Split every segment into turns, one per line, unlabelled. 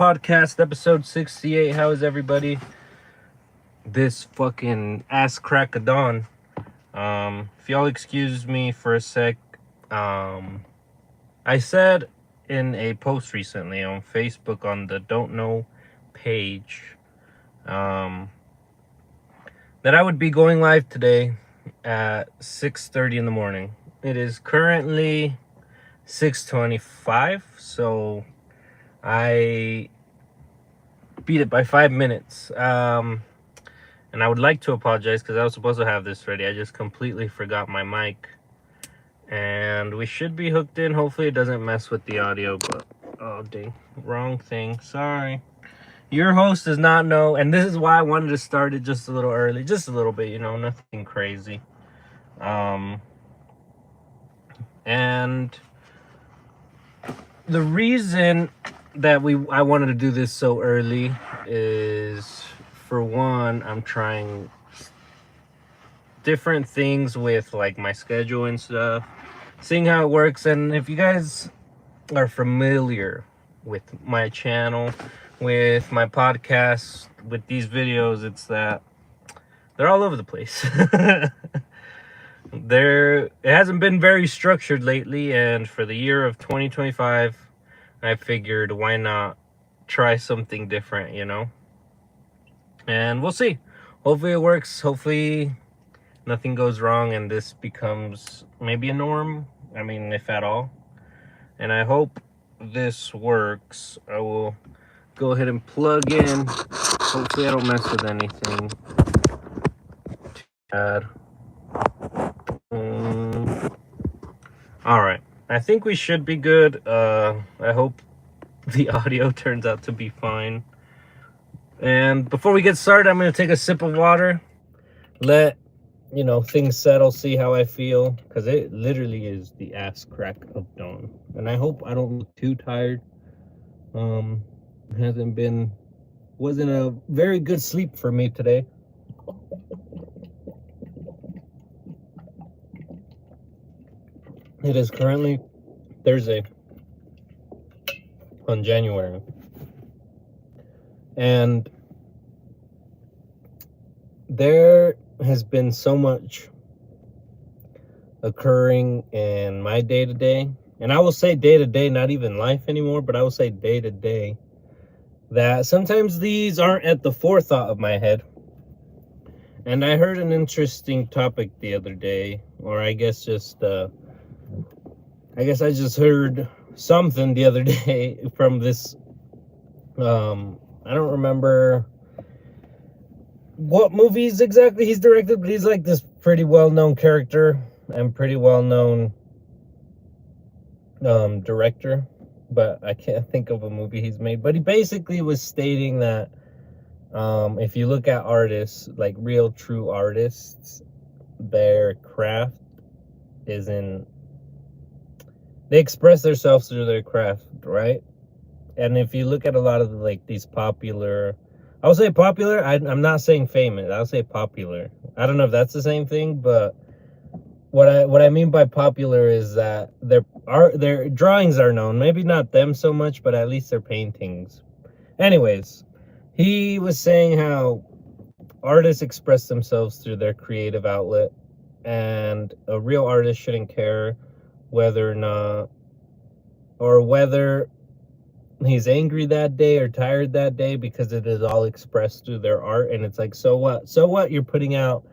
Podcast, episode 68. How is everybody this fucking ass crack of dawn? If y'all excuse me for a sec, I said in a post recently on Facebook on the Don't Know page, that I would be going live today at 6:30 in the morning. It is currently 6:25, so I beat it by 5 minutes. And I would like to apologize because I was supposed to have this ready. I just completely forgot my mic. And we should be hooked in. Hopefully it doesn't mess with the audio, but oh dang, wrong thing. Sorry. Your host does not know, and this is why I wanted to start it just a little early, just a little bit, nothing crazy. And the reason that I wanted to do this so early is, for one, I'm trying different things with like my schedule and stuff, seeing how it works. And if you guys are familiar with my channel, with my podcast, with these videos, it's that they're all over the place. It hasn't been very structured lately, and for the year of 2025, I figured why not try something different, and we'll see. Hopefully it works. Hopefully nothing goes wrong and this becomes maybe a norm, if at all. And I hope this works. I will go ahead and plug in. Hopefully I don't mess with anything too bad. All right, I think we should be good. I hope the audio turns out to be fine. And before we get started, I'm going to take a sip of water, let things settle, see how I feel, because it literally is the ass crack of dawn. And I hope I don't look too tired. Wasn't a very good sleep for me today. It is currently Thursday on January. And there has been so much occurring in my day-to-day. And I will say day-to-day, not even life anymore, but I will say day-to-day, that sometimes these aren't at the forethought of my head. And I heard an interesting topic the other day, or I guess I just heard something the other day from this, I don't remember what movies exactly he's directed, but he's like this pretty well-known character and pretty well-known director, but I can't think of a movie he's made. But he basically was stating that if you look at artists, like real true artists, their craft they express themselves through their craft, right? And if you look at a lot of these popular, I'll say popular, I'm not saying famous, I'll say popular. I don't know if that's the same thing, but what I mean by popular is that their drawings are known. Maybe not them so much, but at least their paintings. Anyways, he was saying how artists express themselves through their creative outlet, and a real artist shouldn't care whether he's angry that day or tired that day, because it is all expressed through their art. And it's like, so what you're putting out,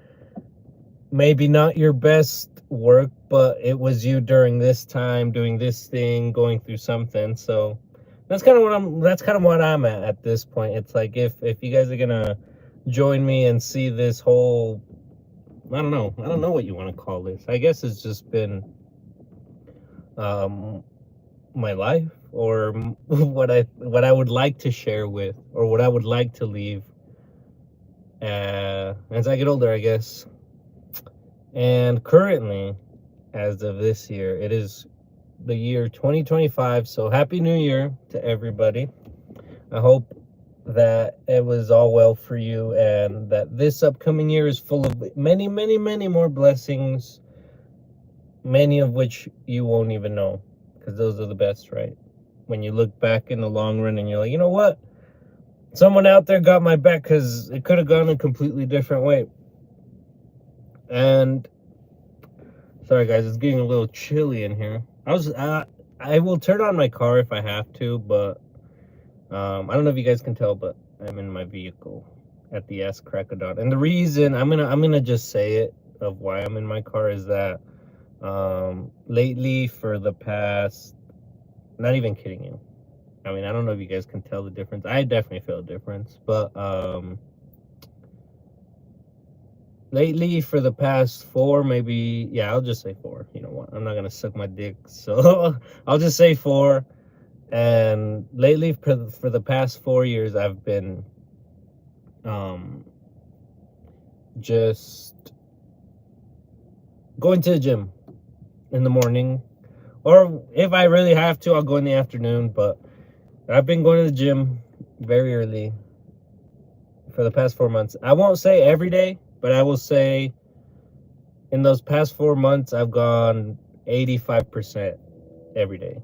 maybe not your best work, but it was you during this time doing this thing, going through something. So that's kind of what I'm at this point. It's like, if you guys are gonna join me and see this whole, I don't know what you want to call this. I guess it's just been my life, or what I would like to share with, or what I would like to leave as I get older, I guess. And currently, as of this year, it is the year 2025. So happy new year to everybody. I hope that it was all well for you, and that this upcoming year is full of many, many, many more blessings, many of which you won't even know, because those are the best, right? when you look back in the long run and you're like, you know what? Someone out there got my back, because it could have gone a completely different way. And sorry guys, it's getting a little chilly in here. I will turn on my car if I have to, but I don't know if you guys can tell, but I'm in my vehicle at the S crack of dawn. And the reason I'm gonna just say it of why I'm in my car is that lately, for the past, not even kidding you, I mean, I don't know if you guys can tell the difference. I definitely feel a difference, but lately, for the past 4, maybe, yeah, I'll just say 4. You know what? I'm not gonna suck my dick, so I'll just say 4. And lately, for the past 4 years, I've been just going to the gym in the morning, or if I really have to, I'll go in the afternoon. But I've been going to the gym very early for the past 4 months. I won't say every day, but I will say in those past 4 months, I've gone 85% every day.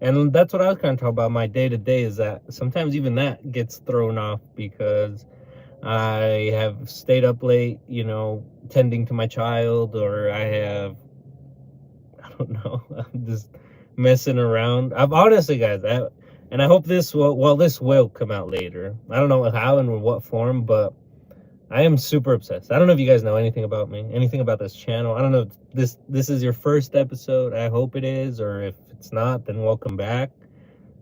And that's what I was kind of talking about. My day-to-day is that sometimes even that gets thrown off because I have stayed up late, you know, tending to my child, or I don't know, I'm just messing around. I've honestly, guys, and I hope this will come out later. I don't know how and in what form, but I am super obsessed. I don't know if you guys know anything about me, anything about this channel. I don't know if this is your first episode. I hope it is, or if it's not, then welcome back.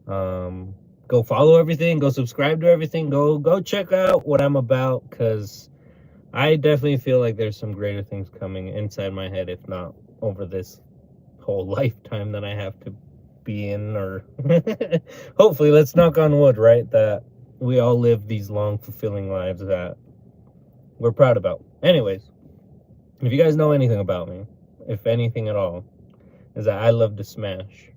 Go follow everything, go subscribe to everything, go check out what I'm about, because I definitely feel like there's some greater things coming inside my head, if not over this whole lifetime that I have to be in, or hopefully, let's knock on wood, right, that we all live these long, fulfilling lives that we're proud about. Anyways, if you guys know anything about me, if anything at all, is that I love to smash.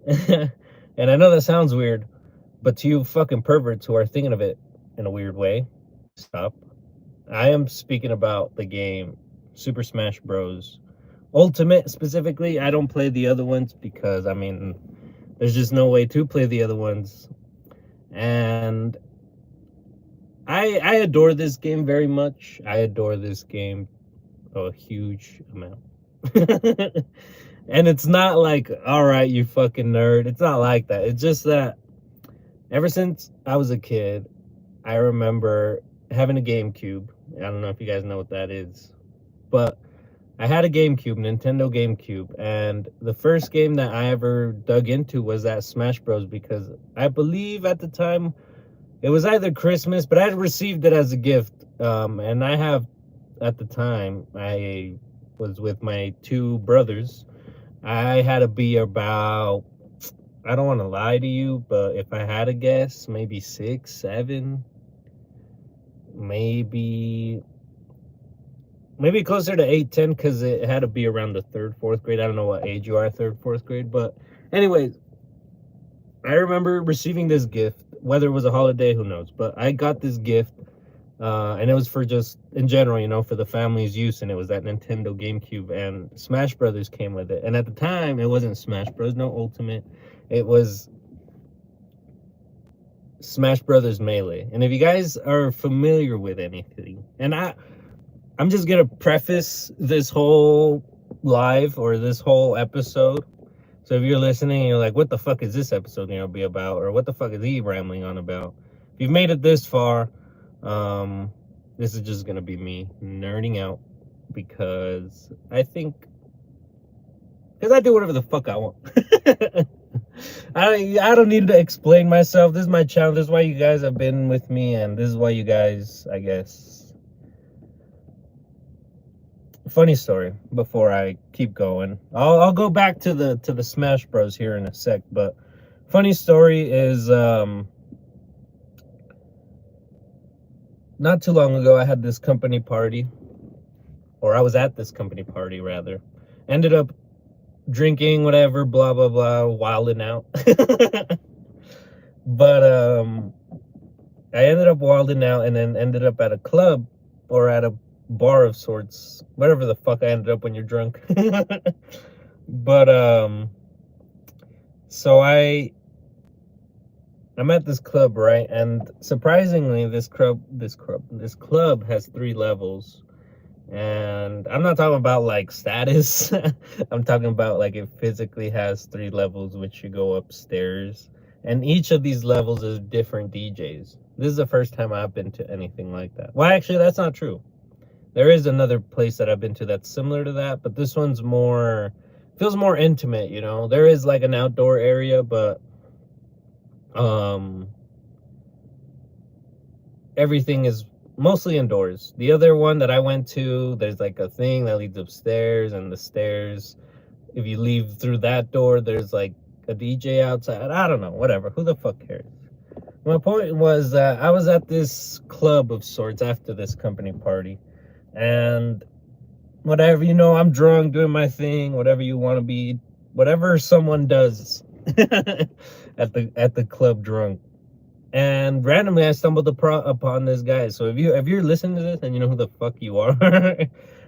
And I know that sounds weird, but to you fucking perverts who are thinking of it in a weird way, stop. I am speaking about the game Super Smash Bros. Ultimate specifically. I don't play the other ones because, I mean, there's just no way to play the other ones. And I adore this game very much. I adore this game a huge amount. And it's not like, all right, you fucking nerd. It's not like that. It's just that ever since I was a kid, I remember having a GameCube. I don't know if you guys know what that is, but I had a GameCube, Nintendo GameCube, and the first game that I ever dug into was that Smash Bros. Because I believe at the time it was either Christmas, but I had received it as a gift. And I have, at the time, I was with my 2 brothers. I had to be about, I don't want to lie to you, but if I had to guess, maybe 6, 7, maybe closer to 8, 10, because it had to be around the 3rd, 4th grade. I don't know what age you are, 3rd, 4th grade, but anyways, I remember receiving this gift, whether it was a holiday, who knows, but I got this gift, and it was for just, in general, you know, for the family's use, and it was that Nintendo GameCube, and Smash Brothers came with it. And at the time, it wasn't Smash Bros, no Ultimate, it was Smash Brothers Melee. And if you guys are familiar with anything, and I'm just gonna preface this whole live, or this whole episode, so if you're listening and you're like, what the fuck is this episode gonna be about, or what the fuck is he rambling on about, if you've made it this far, this is just gonna be me nerding out, because I do whatever the fuck I want. I don't need to explain myself. This is my channel. This is why you guys have been with me, and this is why you guys, I guess. Funny story before I keep going. I'll go back to the Smash Bros here in a sec, but funny story is not too long ago I had this company party, or I was at this company party rather. Ended up drinking, whatever, blah blah blah, wilding out. But I ended up wilding out, and then ended up at a club, or at a bar of sorts, whatever the fuck I ended up when you're drunk. But so I I'm at this club, right? And surprisingly, this club has 3 levels. And I'm not talking about like status. I'm talking about like it physically has 3 levels, which you go upstairs. And each of these levels is different DJs. This is the first time I've been to anything like that. Well, actually, that's not true. There is another place that I've been to that's similar to that, but this one's more, feels more intimate, you know? There is like an outdoor area, but um everything is mostly indoors. The other one that I went to, there's like a thing that leads upstairs, and the stairs, if you leave through that door, there's like a DJ outside. I don't know, whatever. Who the fuck cares? My point was that I was at this club of sorts after this company party, and whatever, you know, I'm drunk doing my thing, whatever you want to be, whatever someone does at the club drunk. And randomly, I stumbled upon this guy. So if you're listening to this and you know who the fuck you are,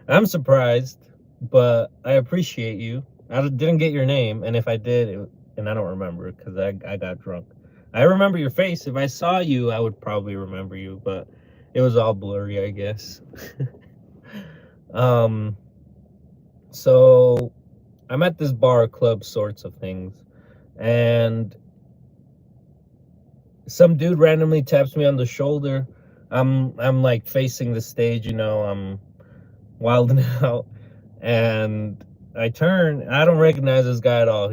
I'm surprised, but I appreciate you. I didn't get your name, and if I did, and I don't remember because I got drunk. I remember your face. If I saw you, I would probably remember you, but it was all blurry, I guess. um, so I'm at this bar club sorts of things, and some dude randomly taps me on the shoulder. I'm like facing the stage, you know, I'm wilding out, and I turn. I don't recognize this guy at all. I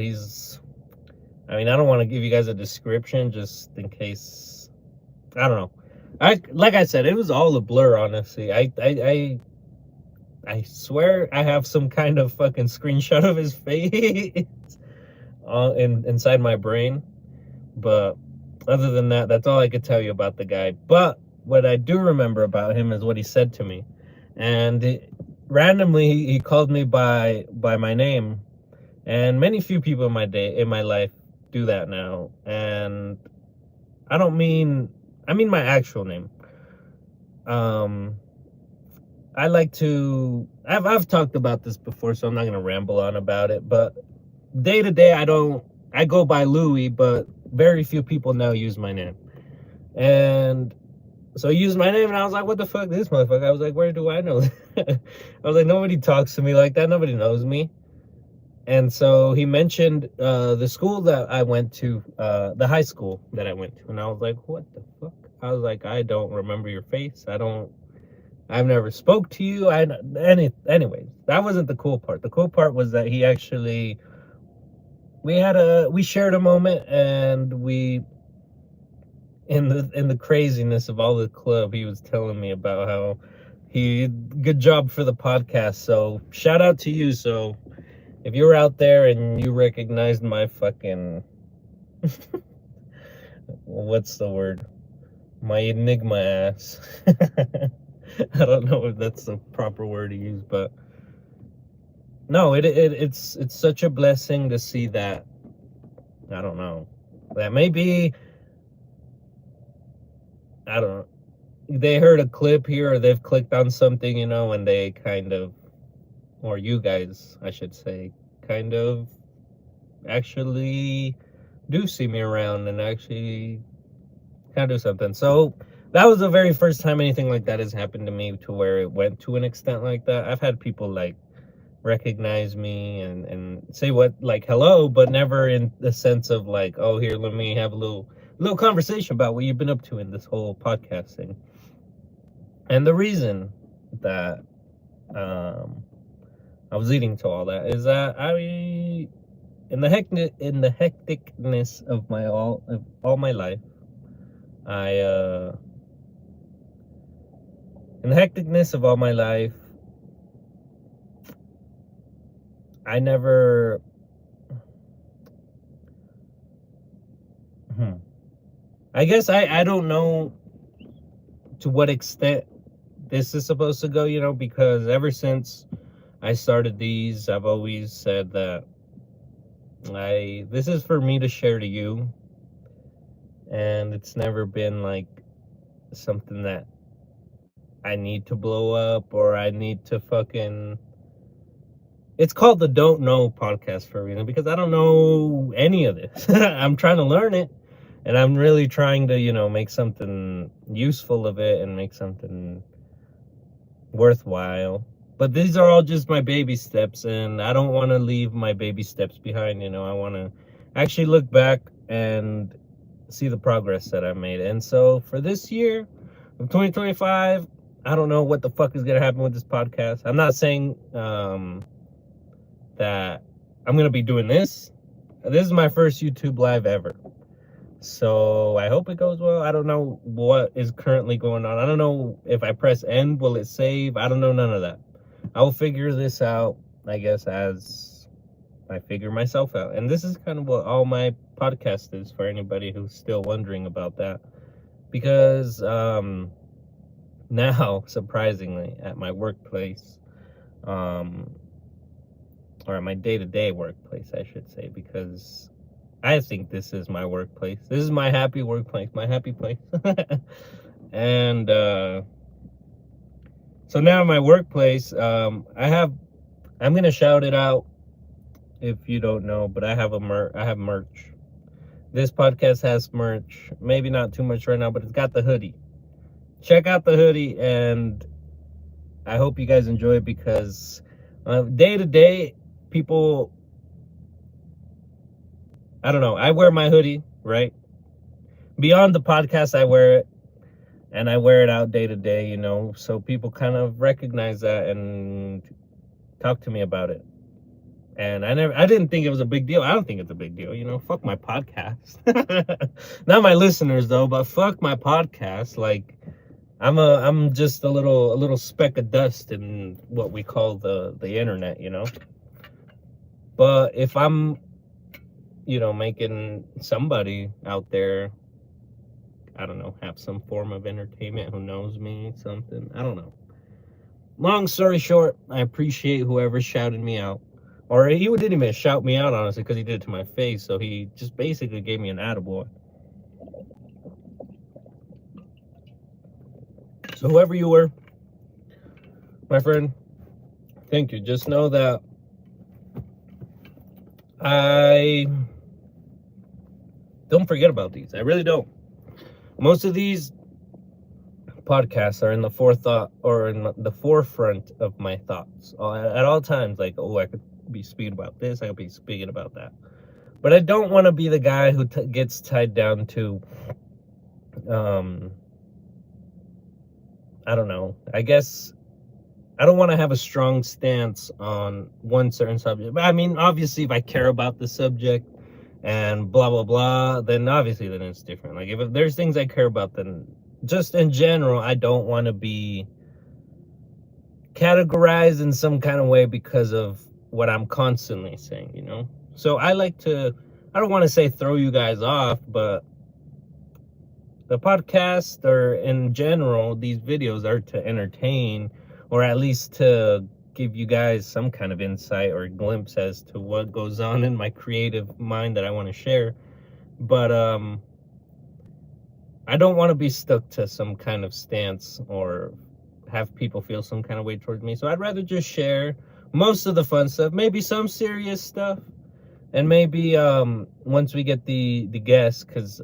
mean, I don't want to give you guys a description just in case. I don't know. Like I said, it was all a blur, honestly. I swear I have some kind of fucking screenshot of his face inside my brain, but other than that, that's all I could tell you about the guy. But what I do remember about him is what he said to me. And randomly, he called me by my name. And many few people in my life do that now. And I mean my actual name. Um, I like to. I've talked about this before, so I'm not gonna ramble on about it. But day to day, I go by Louis, but very few people now use my name. And so he used my name, and I was like, what the fuck, this motherfucker? I was like, where do I know? I was like, nobody talks to me like that. Nobody knows me. And so he mentioned the school that I went to, the high school that I went to. And I was like, what the fuck? I was like, I don't remember your face. I've never spoke to you. Anyways, that wasn't the cool part. The cool part was that he actually, we shared a moment, and in the craziness of all the club, he was telling me about how good job for the podcast. So shout out to you. So if you're out there and you recognized my fucking what's the word, my enigma ass. I don't know if that's the proper word to use, but no, it's such a blessing to see that. I don't know, that maybe, I don't know, they heard a clip here, or they've clicked on something, you know, and they kind of, or you guys, I should say, kind of actually do see me around and actually kind of do something. So that was the very first time anything like that has happened to me, to where it went to an extent like that. I've had people like recognize me and say what, like, hello, but never in the sense of like, oh, here, let me have a little conversation about what you've been up to in this whole podcast thing. And the reason that I was leading to all that is that in the hecticness of all my life, in the hecticness of all my life, I never, I guess I don't know to what extent this is supposed to go, you know, because ever since I started these, I've always said that this is for me to share to you, and it's never been like something that I need to blow up, or I need to fucking. It's called the Don't Know podcast for a reason, because I don't know any of this. I'm trying to learn it, And I'm really trying to, you know, make something useful of it and make something worthwhile. But these are all just my baby steps, and I don't want to leave my baby steps behind. You know, I want to actually look back and see the progress that I made. And so for this year of 2025, I don't know what the fuck is gonna happen with this podcast. I'm not saying that I'm gonna be doing this. This is my first YouTube live ever. So I hope it goes well. I don't know what is currently going on. I don't know if I press end, will it save? I don't know none of that. I will figure this out, I guess, as I figure myself out. And this is kind of what all my podcast is for anybody who's still wondering about that. Because now, surprisingly, at my workplace, or at my day-to-day workplace, I should say, because I think this is my workplace. This is my happy workplace, my happy place. And so now in my workplace, I'm gonna shout it out if you don't know, but I have merch. This podcast has merch. Maybe not too much right now, but it's got the hoodie. Check out the hoodie, and I hope you guys enjoy it, because day to day, people, I don't know, I wear my hoodie, right? Beyond the podcast, I wear it, and I wear it out day to day, you know, so people kind of recognize that and talk to me about it. And I didn't think it was a big deal. I don't think it's a big deal, you know. Fuck my podcast. Not my listeners though, but fuck my podcast. Like, I'm just a little speck of dust in what we call the internet, you know. But if I'm, you know, making somebody out there, I don't know, have some form of entertainment, who knows me, something, I don't know. Long story short, I appreciate whoever shouted me out. Or he didn't even shout me out, honestly, because he did it to my face. So he just basically gave me an attaboy. So whoever you were, my friend, thank you. Just know that I don't forget about these. I really don't. Most of these podcasts are in the forethought, or in the forefront of my thoughts at all times. Like, oh, I could be speaking about this, I could be speaking about that. But I don't want to be the guy who gets tied down to, I don't know. I guess I don't want to have a strong stance on one certain subject. But I mean, obviously, if I care about the subject and blah, blah, blah, then obviously then it's different. Like, if there's things I care about, then just in general, I don't want to be categorized in some kind of way because of what I'm constantly saying, you know? So I like to, I don't want to say throw you guys off, but the podcast, or in general, these videos are to entertain, or at least to give you guys some kind of insight or glimpse as to what goes on in my creative mind that I want to share. But I don't want to be stuck to some kind of stance or have people feel some kind of way towards me. So I'd rather just share most of the fun stuff, maybe some serious stuff, and maybe once we get the guests, because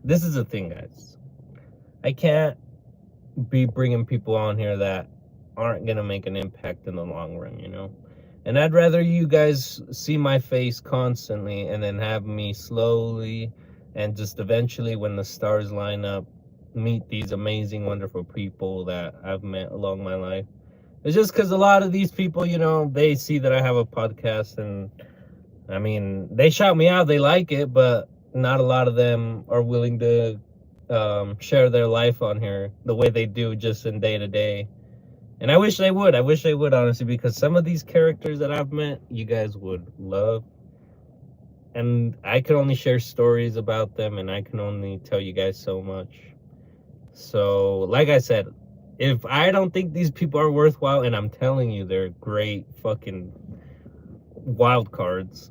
this is the thing, guys. I can't be bringing people on here that aren't going to make an impact in the long run, you know? And I'd rather you guys see my face constantly and then have me slowly and just eventually, when the stars line up, meet these amazing, wonderful people that I've met along my life. It's just because a lot of these people, you know, they see that I have a podcast, and I mean, they shout me out, they like it, but not a lot of them are willing to share their life on here the way they do just in day to day. And I wish they would. I wish they would, honestly, because some of these characters that I've met, you guys would love. And I can only share stories about them, and I can only tell you guys so much. So, like I said, if I don't think these people are worthwhile, and I'm telling you they're great fucking wild cards,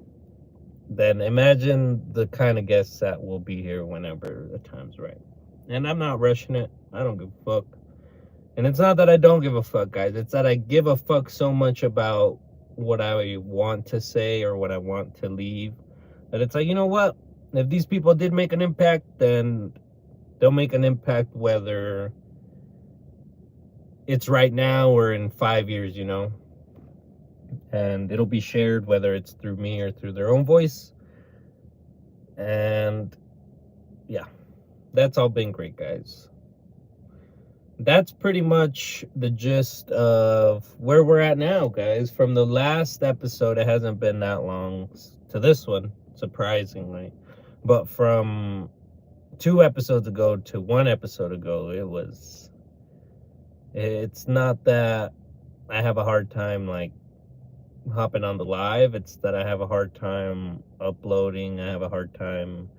then imagine the kind of guests that will be here whenever the time's right. And I'm not rushing it. I don't give a fuck. And it's not that I don't give a fuck, guys. It's that I give a fuck so much about what I want to say or what I want to leave, that it's like, you know what? if these people did make an impact, then they'll make an impact whether it's right now or in 5 years, and it'll be shared whether it's through me or through their own voice. And yeah, that's all been great, guys. That's pretty much the gist of where we're at now, guys. From the last episode, it hasn't been that long to this one, surprisingly. But from 2 episodes ago to 1 episode ago, it's not that I have a hard time like hopping on the live. It's that I have a hard time uploading. I have a hard time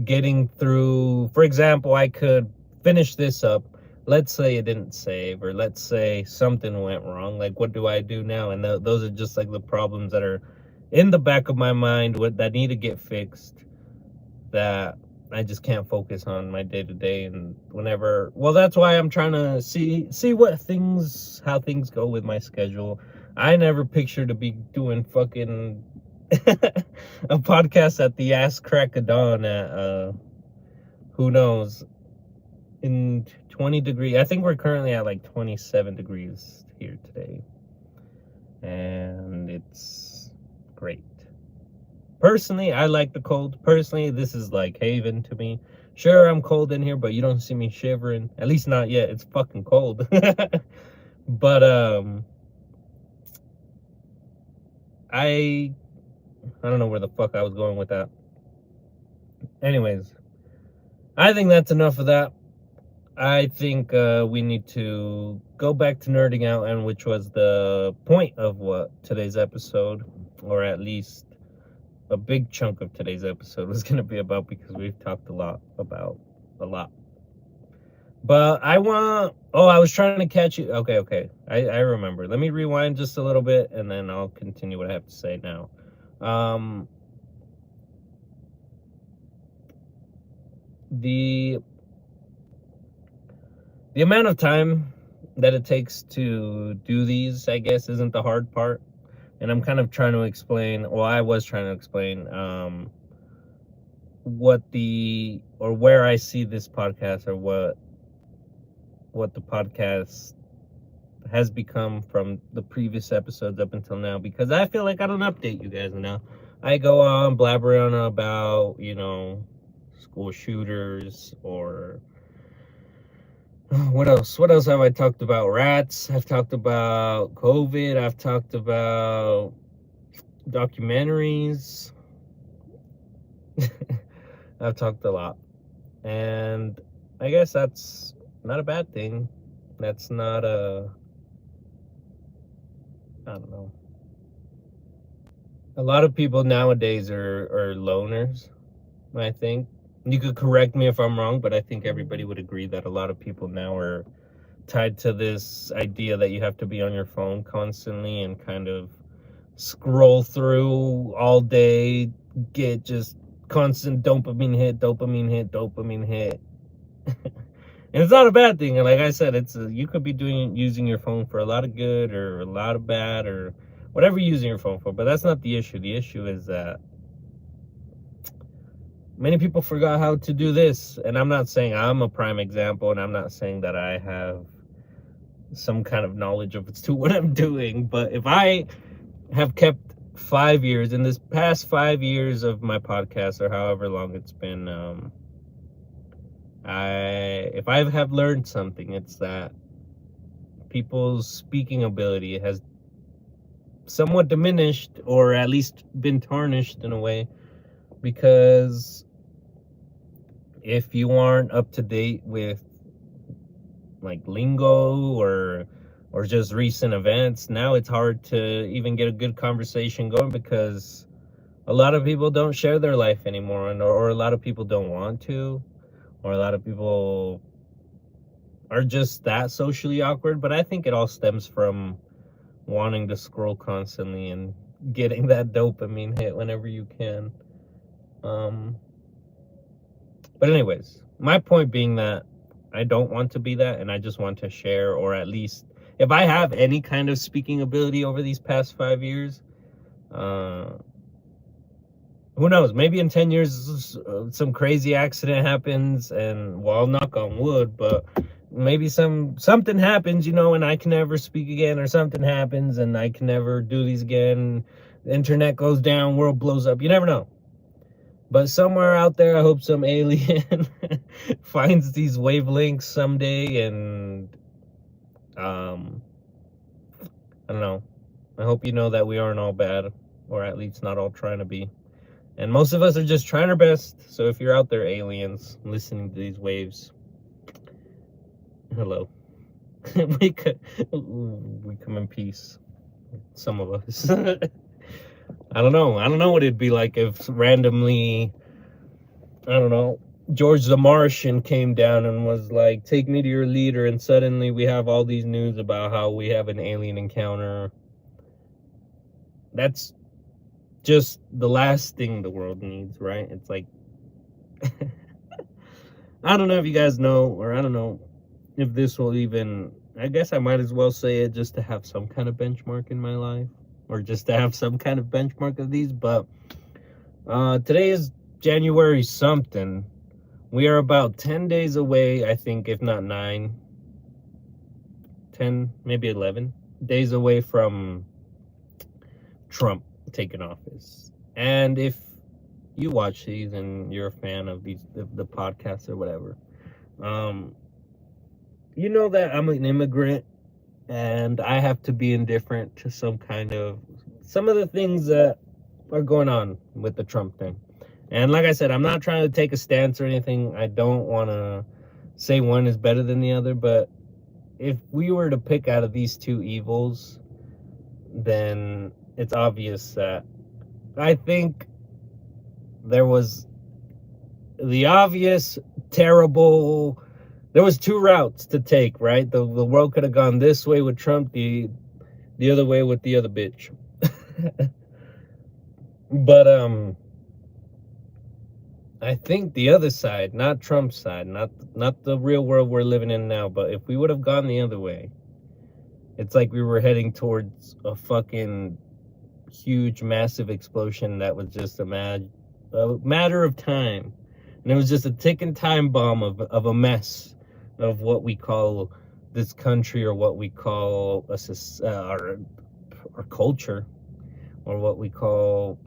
getting through. For example, I could finish this up. Let's say it didn't save, or let's say something went wrong. Like, what do I do now? And those are just like the problems that are in the back of my mind that need to get fixed, that I just can't focus on my day-to-day. And whenever, well, that's why I'm trying to see how things go with my schedule. I never pictured to be doing fucking a podcast at the ass crack of dawn at who knows, in 20 degrees. I think we're currently at like 27 degrees here today, and it's great. Personally, I like the cold. Personally, this is like haven to me. Sure, I'm cold in here, but you don't see me shivering. At least not yet. It's fucking cold. But I don't know where the fuck I was going with that. Anyways, I think that's enough of that. I think we need to go back to nerding out, and which was the point of what today's episode, or at least a big chunk of today's episode, was going to be about, because we've talked about a lot. But I was trying to catch you. Okay. I remember. Let me rewind just a little bit, and then I'll continue what I have to say now. The amount of time that it takes to do these, I guess, isn't the hard part. And I'm kind of trying to explain, well, I was trying to explain where I see this podcast, or what the podcast has become from the previous episodes up until now, because I feel like I don't update you guys enough. I go on blabbering on about, school shooters, or what else have I talked about? Rats. I've talked about COVID. I've talked about documentaries. I've talked a lot, and I guess that's not a bad thing. That's not I don't know. A lot of people nowadays are loners, I think. You could correct me if I'm wrong, but I think everybody would agree that a lot of people now are tied to this idea that you have to be on your phone constantly and kind of scroll through all day, get just constant dopamine hit. And it's not a bad thing. And like I said, you could be using your phone for a lot of good or a lot of bad, or whatever you're using your phone for. But that's not the issue. The issue is that many people forgot how to do this. And I'm not saying I'm a prime example, and I'm not saying that I have some kind of knowledge of what I'm doing. But if I have kept 5 years, in this past 5 years of my podcast, or however long it's been, if I have learned something, it's that people's speaking ability has somewhat diminished, or at least been tarnished in a way, because if you aren't up to date with like lingo or just recent events, now it's hard to even get a good conversation going, because a lot of people don't share their life anymore, or a lot of people don't want to, or a lot of people are just that socially awkward. But I think it all stems from wanting to scroll constantly and getting that dopamine hit whenever you can. But anyways, my point being that I don't want to be that, and I just want to share, or at least, if I have any kind of speaking ability over these past 5 years, Who knows? Maybe in 10 years, some crazy accident happens, and well, I'll knock on wood, but maybe something happens, and I can never speak again, or something happens, and I can never do these again. The internet goes down, world blows up. You never know. But somewhere out there, I hope some alien finds these wavelengths someday, and I don't know. I hope you know that we aren't all bad, or at least not all trying to be. And most of us are just trying our best. So if you're out there, aliens, listening to these waves, hello. we come in peace. Some of us. I don't know. I don't know what it'd be like if randomly, I don't know, George the Martian came down and was like, take me to your leader, and suddenly we have all these news about how we have an alien encounter. That's just the last thing the world needs, right? It's like, I don't know if you guys know, or I don't know if this will even, I guess I might as well say it just to have some kind of benchmark in my life, or just to have some kind of benchmark of these. But today is January something. We are about 10 days away, I think, if not 9, 10, maybe 11 days away from Trump taking office. And if you watch these and you're a fan of the podcasts or whatever, you know that I'm an immigrant, and I have to be indifferent to some of the things that are going on with the Trump thing. And like I said, I'm not trying to take a stance or anything. I don't want to say one is better than the other, but if we were to pick out of these two evils, then it's obvious that I think there was the obvious terrible, there was two routes to take, right? The world could have gone this way with Trump, the other way with the other bitch. But I think the other side, not Trump's side, not the real world we're living in now, but if we would have gone the other way, it's like we were heading towards a fucking huge, massive explosion that was just a matter of time. And it was just a ticking time bomb of a mess of what we call this country, or what we call our culture, or what we call,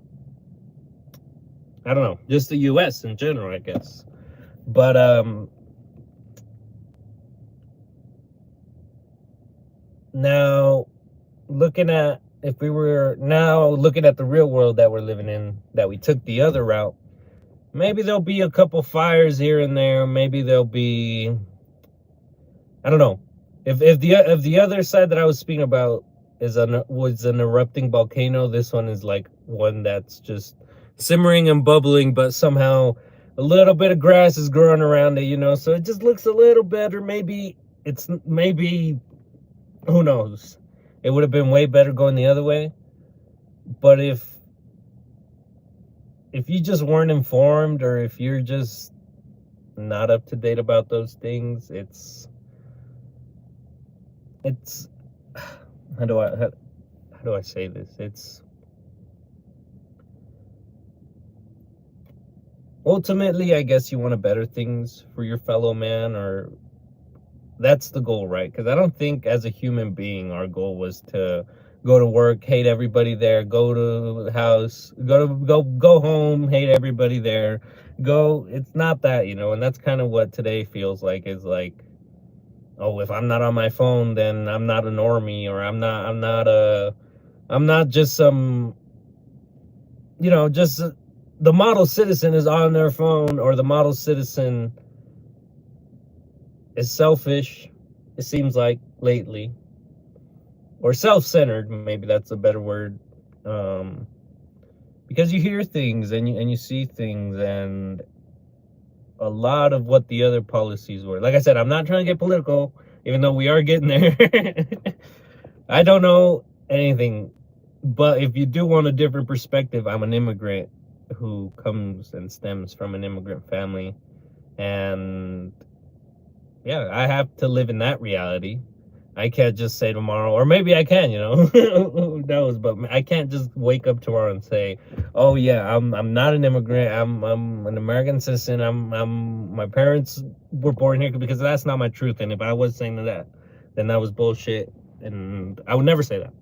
I don't know, just the U.S. in general, I guess. But now if we were now looking at the real world that we're living in, that we took the other route, maybe there'll be a couple fires here and there. Maybe there'll be, I don't know. If the other side that I was speaking about was an erupting volcano, this one is like one that's just simmering and bubbling, but somehow a little bit of grass is growing around it, so it just looks a little better. Maybe who knows? It would have been way better going the other way. But if you just weren't informed, or if you're just not up to date about those things, it's how do I say this? It's ultimately, I guess you want to better things for your fellow man, or that's the goal, right? Because I don't think as a human being our goal was to go to work, hate everybody there, go to the house, go home, hate everybody there, it's not that, and that's kind of what today feels like, is like, oh, if I'm not on my phone, then I'm not a normie, or I'm not just some, just the model citizen is on their phone, or the model citizen is selfish, it seems like lately, or self-centered, maybe that's a better word, because you hear things and you see things, and a lot of what the other policies were. Like I said, I'm not trying to get political, even though we are getting there. I don't know anything, but if you do want a different perspective, I'm an immigrant who comes and stems from an immigrant family, and yeah, I have to live in that reality. I can't just say tomorrow, or maybe I can, who knows? But I can't just wake up tomorrow and say, "Oh yeah, I'm not an immigrant. I'm an American citizen. I'm my parents were born here," because that's not my truth. And if I was saying that, then that was bullshit, and I would never say that.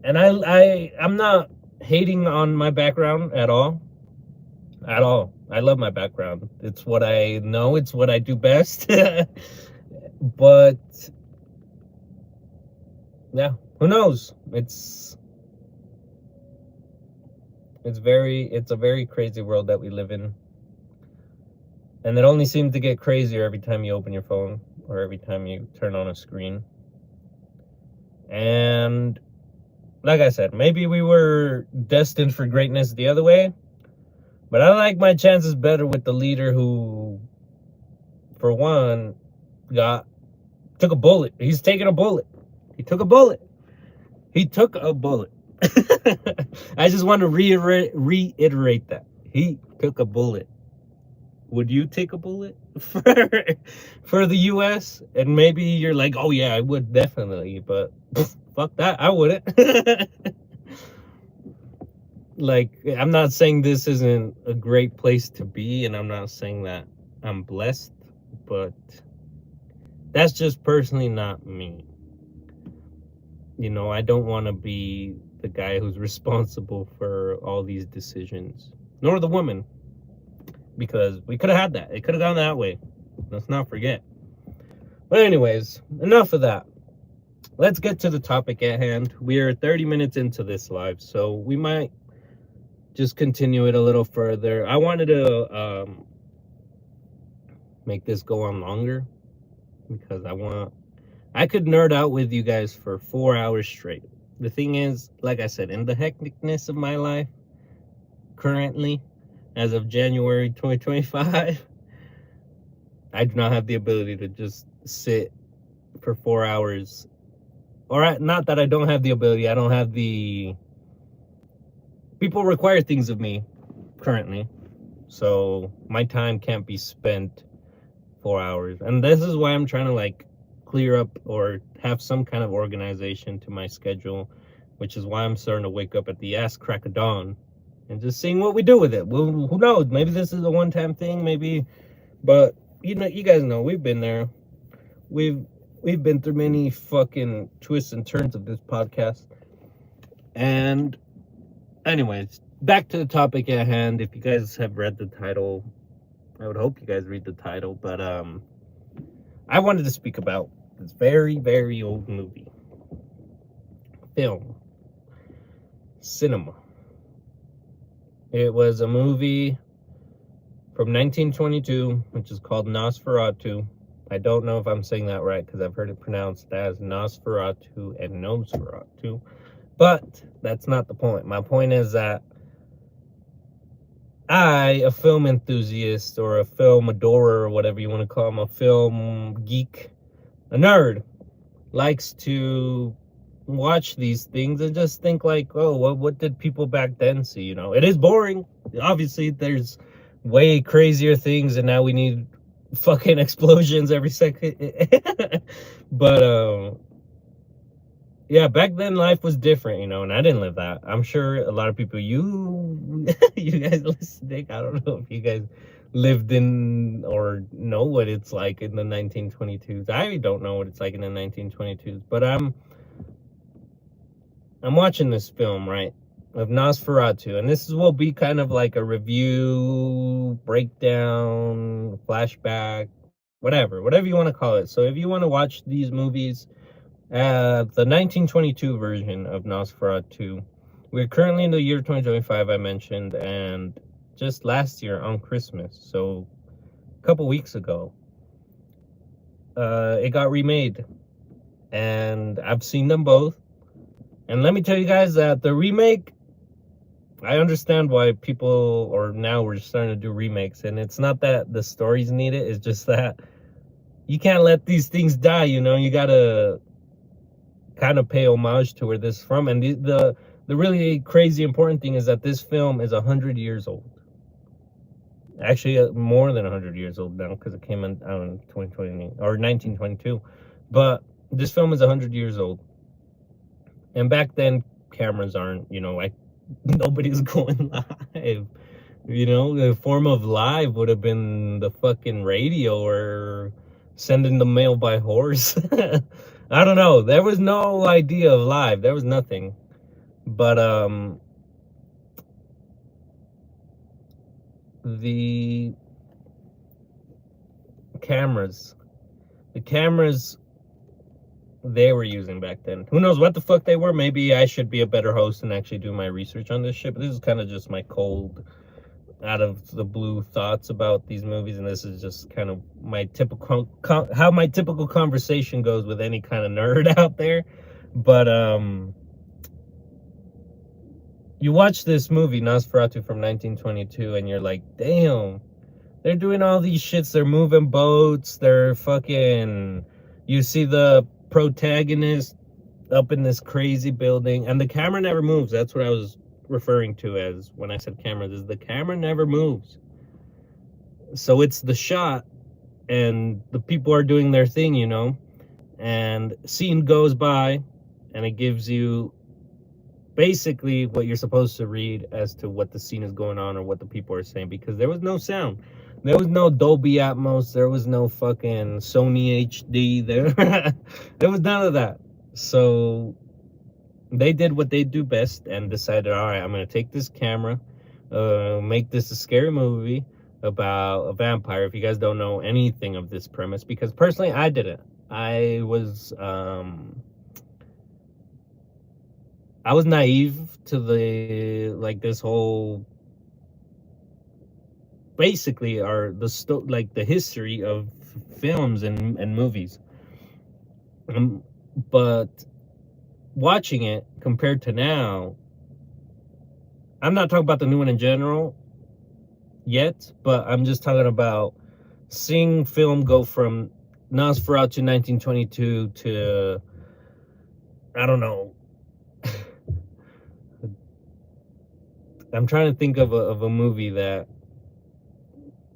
And I'm not hating on my background at all. At all. I love my background. It's what I know. It's what I do best. But yeah, who knows? It's a very crazy world that we live in. And it only seems to get crazier every time you open your phone or every time you turn on a screen. And like I said, maybe we were destined for greatness the other way. But I like my chances better with the leader who, for one, took a bullet. He's taking a bullet. He took a bullet. He took a bullet. I just want to reiterate that. He took a bullet. Would you take a bullet for the U.S.? And maybe you're like, oh yeah, I would definitely, but fuck that, I wouldn't. Like, I'm not saying this isn't a great place to be, and I'm not saying that I'm blessed, but that's just personally not me. I don't want to be the guy who's responsible for all these decisions, nor the woman, because we could have had that. It could have gone that way. Let's not forget. But anyways, enough of that. Let's get to the topic at hand. We are 30 minutes into this live, so we might just continue it a little further. I wanted to make this go on longer because I could nerd out with you guys for 4 hours straight. The thing is, like I said, in the hecticness of my life currently, as of January 2025, I do not have the ability to just sit for 4 hours. Or not that I don't have the ability, I don't have the... People require things of me currently, so my time can't be spent 4 hours. And this is why I'm trying to clear up or have some kind of organization to my schedule, which is why I'm starting to wake up at the ass crack of dawn and just seeing what we do with it. Well, who knows? Maybe this is a one-time thing, maybe, but you guys know we've been there. We've been through many fucking twists and turns of this podcast. And anyways, back to the topic at hand. If you guys have read the title, I would hope you guys read the title, but I wanted to speak about this very, very old movie. Film. Cinema. It was a movie from 1922, which is called Nosferatu. I don't know if I'm saying that right, because I've heard it pronounced as Nosferatu and Nosferatu. But that's not the point. My point is that I, a film enthusiast or a film adorer or whatever you want to call him, a film geek, a nerd, likes to watch these things and just think oh, what did people back then see? It is boring. Obviously, there's way crazier things, and now we need fucking explosions every second. But yeah, back then life was different, and I didn't live that. I'm sure a lot of people, you guys listening, I don't know if you guys lived in or know what it's like in the 1922s. I don't know what it's like in the 1922s, but I'm watching this film, right, of Nosferatu, and this will be kind of like a review, breakdown, flashback, whatever you want to call it. So if you want to watch these movies, the 1922 version of Nosferatu. We're currently in the year 2025, I mentioned, and just last year on Christmas, so a couple weeks ago, it got remade, and I've seen them both. And let me tell you guys that the remake, I understand why people, or now we're starting to do remakes, and it's not that the stories need it, it's just that you can't let these things die, you gotta kind of pay homage to where this is from. And the really crazy important thing is that this film is 100 years old. Actually, more than 100 years old now, because it came out in 2020 or 1922. But this film is 100 years old, and back then cameras aren't, like nobody's going live. The form of live would have been the fucking radio or sending the mail by horse. I don't know. There was no idea of live. There was nothing. But the cameras, the cameras they were using back then. Who knows what the fuck they were? Maybe I should be a better host and actually do my research on this shit. But this is kind of just my cold, out of the blue thoughts about these movies, and this is just kind of my typical how my typical conversation goes with any kind of nerd out there. But you watch this movie Nosferatu from 1922, and you're like, damn, they're doing all these shits. They're moving boats. They're fucking. You see the protagonist up in this crazy building, and the camera never moves. That's what I was referring to as when I said cameras, is the camera never moves. So it's the shot, and the people are doing their thing, and scene goes by, and it gives you basically what you're supposed to read as to what the scene is going on or what the people are saying, because there was no sound. There was no Dolby Atmos. There was no fucking Sony HD. There was none of that. So they did what they do best and decided, all right, I'm going to take this camera, make this a scary movie about a vampire. If you guys don't know anything of this premise, because personally I didn't. I was naive to this whole, basically, the history of films and movies. But watching it compared to now, I'm not talking about the new one in general yet, but I'm just talking about seeing film go from Nosferatu 1922 to, I don't know. I'm trying to think of a movie that,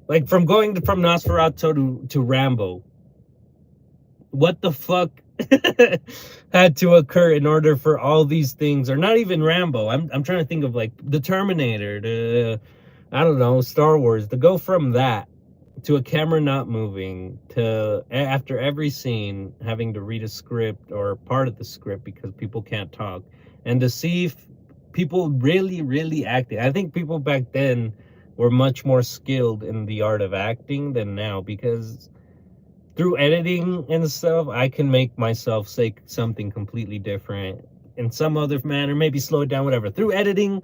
like, from Nosferatu to Rambo. What the fuck had to occur in order for all these things, or not even Rambo. I'm trying to think of, like, the Terminator, to, I don't know, Star Wars, to go from that to a camera not moving, to after every scene having to read a script or part of the script because people can't talk, and to see if people really acting. I think people back then were much more skilled in the art of acting than now, because through editing and stuff, I can make myself say something completely different in some other manner, maybe slow it down, whatever. Through editing,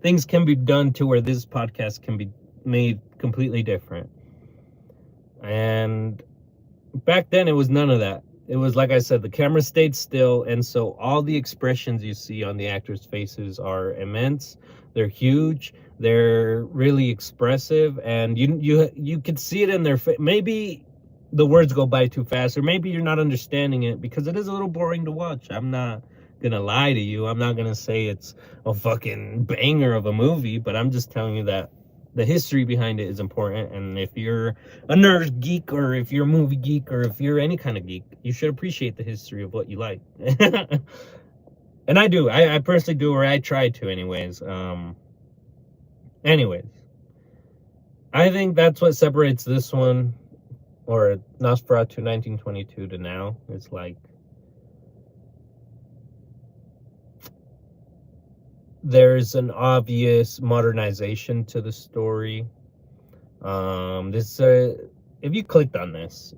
things can be done to where this podcast can be made completely different. And back then, it was none of that. It was, like I said, the camera stayed still, and so all the expressions you see on the actors' faces are immense. They're huge. They're really expressive, and you could see it in their face. Maybe the words go by too fast, or maybe you're not understanding it, because it is a little boring to watch. I'm not gonna lie to you. I'm not gonna say it's a fucking banger of a movie, but I'm just telling you that the history behind it is important. And if you're a nerd geek, or if you're a movie geek, or if you're any kind of geek, you should appreciate the history of what you like. And I do. I personally do, or I try to anyways. Anyways, I think that's what separates this one, or Nosferatu 1922, to now. It's like, there's an obvious modernization to the story. If you clicked on this,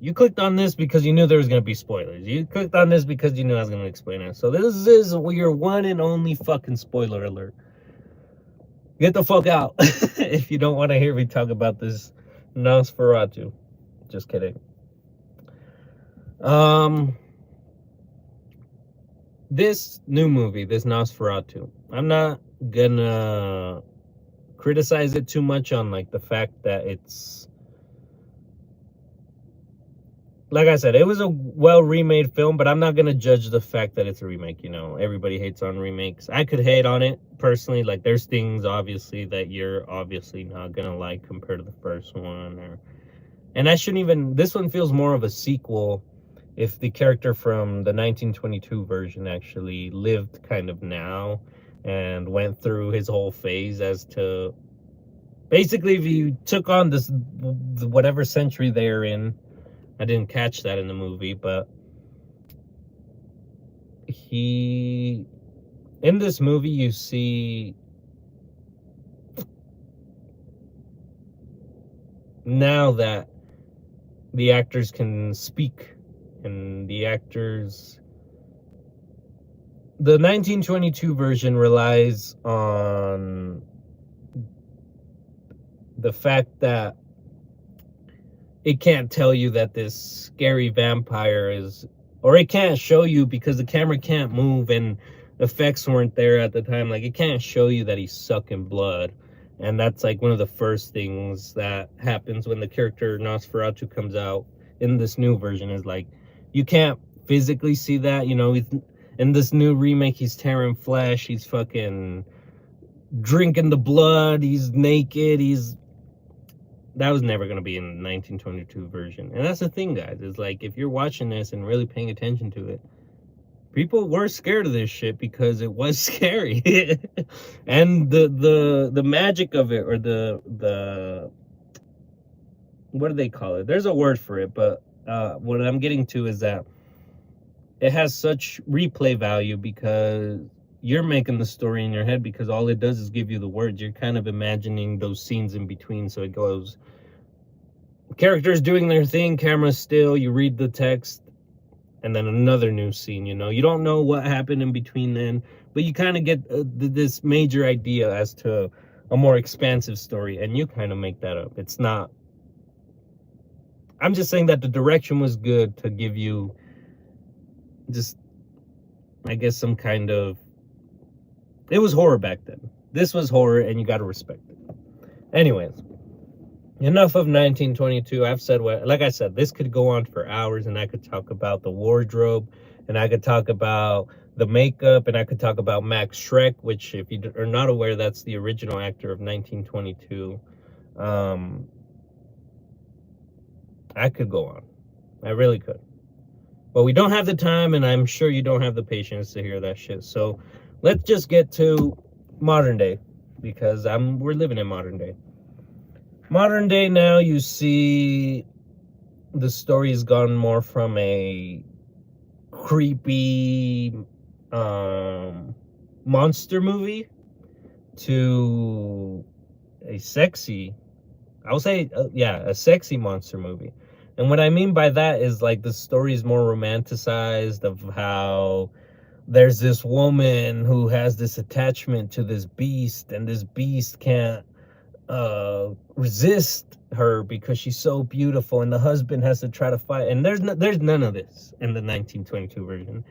because you knew there was going to be spoilers. You clicked on this because you knew I was going to explain it. So this is your one and only fucking spoiler alert. Get the fuck out if you don't want to hear me talk about this Nosferatu. Just kidding. This new movie, this Nosferatu, I'm not gonna criticize it too much on, like, the fact that it's, like I said, it was a well remade film, but I'm not gonna judge the fact that it's a remake. Everybody hates on remakes. I could hate on it personally. Like, there's things obviously that you're obviously not gonna like compared to the first one, and I shouldn't even. This one feels more of a sequel if the character from the 1922 version actually lived kind of now and went through his whole phase as to basically if you took on this whatever century they're in. I didn't catch that in the movie, but he in this movie you see now that the actors can speak, and the 1922 version relies on the fact that it can't tell you that this scary vampire is, or it can't show you because the camera can't move and effects weren't there at the time. Like, it can't show you that he's sucking blood. And that's like one of the first things that happens when the character Nosferatu comes out in this new version, is like, you can't physically see that. You know, in this new remake, he's tearing flesh, he's fucking drinking the blood, he's naked, that was never going to be in the 1922 version. And that's the thing, guys, is like, if you're watching this and really paying attention to it, people were scared of this shit because it was scary. And the magic of it, or the what do they call it? There's a word for it, but what I'm getting to is that it has such replay value because you're making the story in your head, because all it does is give you the words. You're kind of imagining those scenes in between. So it goes, characters doing their thing, camera still, you read the text, and then another new scene. You know, you don't know what happened in between then, but you kind of get this major idea as to a more expansive story, and you kind of make that up. It's not, I'm just saying that the direction was good to give you just, I guess, some kind of, it was horror back then. This was horror, and you got to respect it. Anyways, enough of 1922. I've said what, like I said, this could go on for hours, and I could talk about the wardrobe, and I could talk about the makeup, and I could talk about Max Schreck, which, if you are not aware, that's the original actor of 1922. I could go on. I really could. But we don't have the time, and I'm sure you don't have the patience to hear that shit. So let's just get to modern day, because we're living in modern day. Modern day now, you see the story has gone more from a creepy monster movie to a sexy, I would say, a sexy monster movie. And what I mean by that is, like, the story is more romanticized, of how there's this woman who has this attachment to this beast, and this beast can't resist her because she's so beautiful, and the husband has to try to fight. And there's none of this in the 1922 version.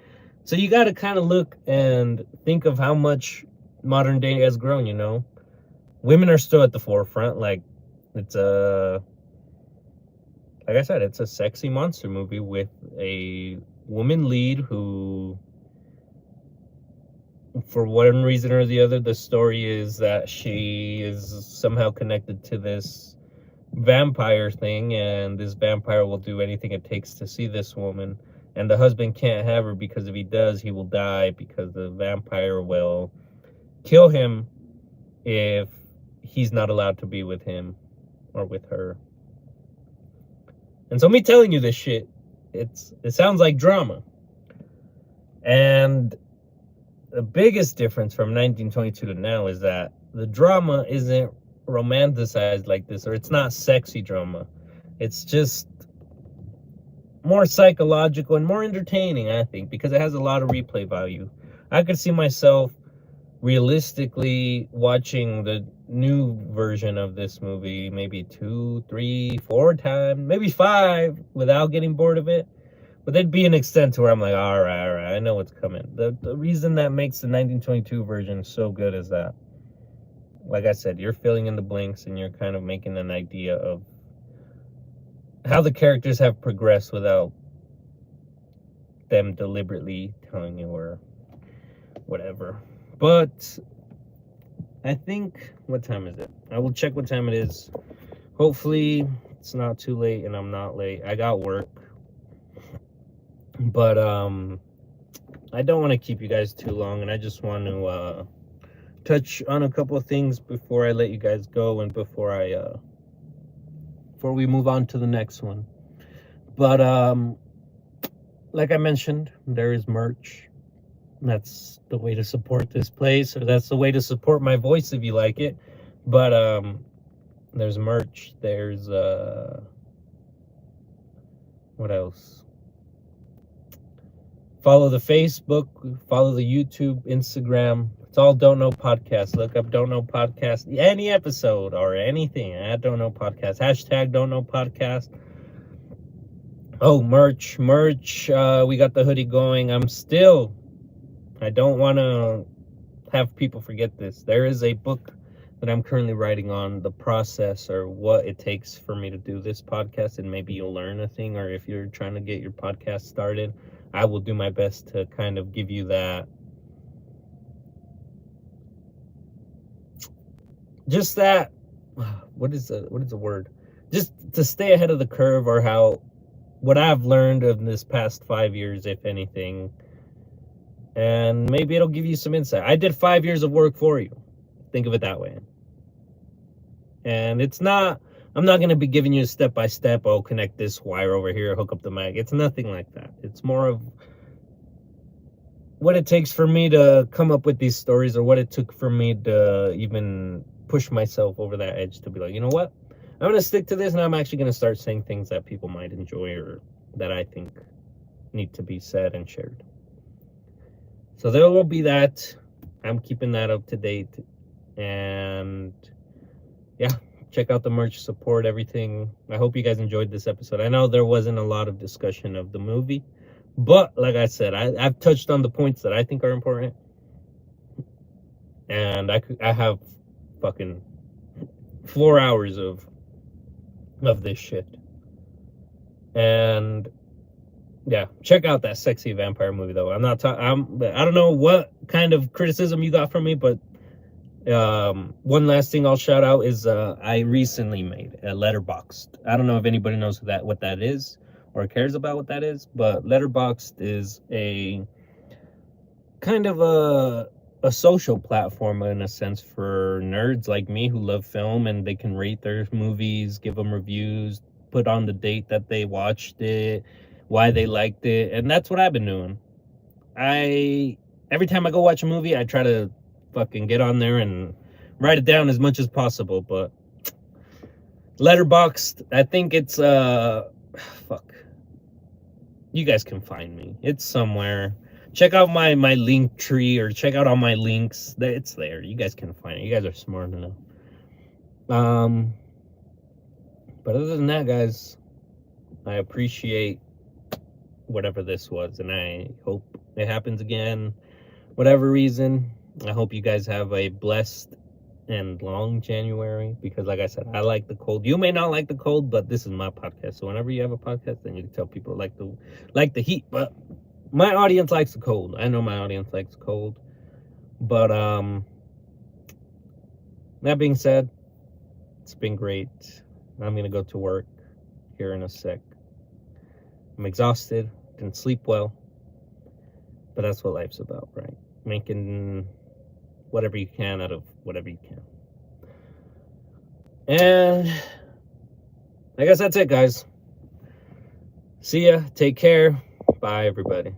So you got to kind of look and think of how much modern day has grown. You know, women are still at the forefront. Like, it's like I said, it's a sexy monster movie with a woman lead who, for one reason or the other, the story is that she is somehow connected to this vampire thing, and this vampire will do anything it takes to see this woman, and the husband can't have her, because if he does, he will die, because the vampire will kill him if he's not allowed to be with him or with her. And so me telling you this shit, it sounds like drama. And the biggest difference from 1922 to now is that the drama isn't romanticized like this, or it's not sexy drama. It's just more psychological and more entertaining, I think, because it has a lot of replay value. I could see myself realistically watching the new version of this movie maybe 2, 3, 4 times, maybe 5, without getting bored of it. But there'd be an extent to where I'm like, all right, I know what's coming. The reason that makes the 1922 version so good is that, like I said, you're filling in the blanks, and you're kind of making an idea of how the characters have progressed without them deliberately telling you or whatever. But I think, what time is it? I will check what time it is. Hopefully it's not too late and I'm not late. I got work. But I don't want to keep you guys too long, and I just want to touch on a couple of things before I let you guys go and before we move on to the next one. But like I mentioned, there is merch. That's the way to support this place, or that's the way to support my voice if you like it. But there's merch. There's what else? Follow the Facebook, follow the YouTube, Instagram. It's all Don't Know Podcast. Look up Don't Know Podcast, any episode or anything at Don't Know Podcast. Hashtag Don't Know Podcast. Oh, merch. We got the hoodie going. I don't want to have people forget this. There is a book that I'm currently writing on the process or what it takes for me to do this podcast, and maybe you'll learn a thing. Or if you're trying to get your podcast started, I will do my best to kind of give you that, just that, what is the word? Just to stay ahead of the curve, or what I've learned of this past 5 years, if anything. And maybe it'll give you some insight. I did 5 years of work for you. Think of it that way. And I'm not going to be giving you a step-by-step, oh, connect this wire over here, hook up the mic. It's nothing like that. It's more of what it takes for me to come up with these stories, or what it took for me to even push myself over that edge to be like, you know what? I'm going to stick to this, and I'm actually going to start saying things that people might enjoy or that I think need to be said and shared. So there will be that. I'm keeping that up to date. And yeah, check out the merch, support everything. I hope you guys enjoyed this episode. I know there wasn't a lot of discussion of the movie, but like I said, I've touched on the points that I think are important. And I have fucking 4 hours of this shit. And yeah, check out that sexy vampire movie though. I don't know what kind of criticism you got from me, but one last thing I'll shout out is I recently made a Letterboxd. I don't know if anybody knows what that is or cares about what that is, but Letterboxd is a kind of a social platform in a sense for nerds like me who love film, and they can rate their movies, give them reviews, put on the date that they watched it, why they liked it, and that's what I've been doing. Every time I go watch a movie, I try to fucking get on there and write it down as much as possible. But Letterboxd, I think it's fuck, you guys can find me. It's somewhere. Check out my link tree, or check out all my links. It's there. You guys can find it. You guys are smart enough. But other than that, guys, I appreciate whatever this was, and I hope it happens again. Whatever reason, I hope you guys have a blessed and long January, because like I said, I like the cold. You may not like the cold, but this is my podcast. So whenever you have a podcast, then you can tell people like the heat. But my audience likes the cold. I know my audience likes the cold. But that being said, it's been great. I'm gonna go to work here in a sec. I'm exhausted, didn't sleep well, but that's what life's about, right? Making whatever you can out of whatever you can. And I guess that's it, guys. See ya. Take care. Bye, everybody.